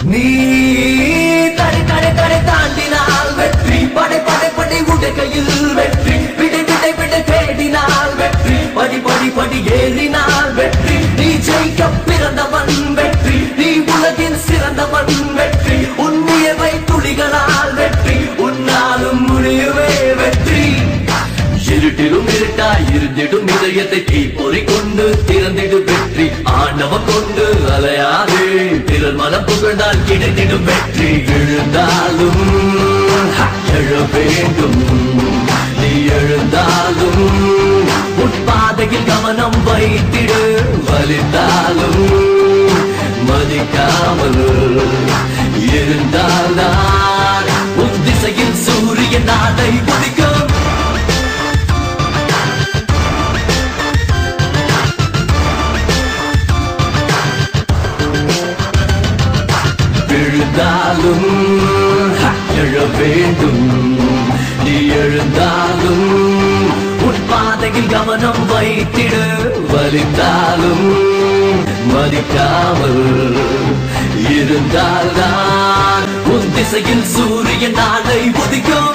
நீ தடை தடை தடை தாண்டினால் வெற்றி படை படை படை உடைகையில் வெற்றி விடை விடை விடை தேடினால் வெற்றி படி படி படி ஏறினால் வெற்றி நீ ஜெயிக்க பிறந்தவன் வெற்றி நீ உலகின் சிறந்தவன் வெற்றி உன்னியவை துளிகளால் வெற்றி உன்னாலும் முடியவே வெற்றி இருட்டிலும் இருட்டாய் இருந்திடும் இதயத்தை தீப்பொறி கொண்டு திறந்திடு வெற்றி ஆண்டவன் கொண்டு அலையாது பிறர் மனம் புகழ்ந்தால் கிடைத்திடும் வெற்றி எழுந்தாலும் எழ வேண்டும் நீ எழுந்தாலும் உட்பாதையில் கவனம் வைத்திடு வலித்தாலும் மதிக்காமல் இருந்தால்தான் உன் திசையில் சூரியன் நாளை உதிக்கும் எழுந்தாலும் எழ வேண்டும் நீ எழுந்தாலும் உட்பாதையில் கவனம் வைத்திடு வலித்தாலும் மதிக்காமல் இருந்தால்தான் உன் திசையில் சூரியன் நாளை உதிக்கும்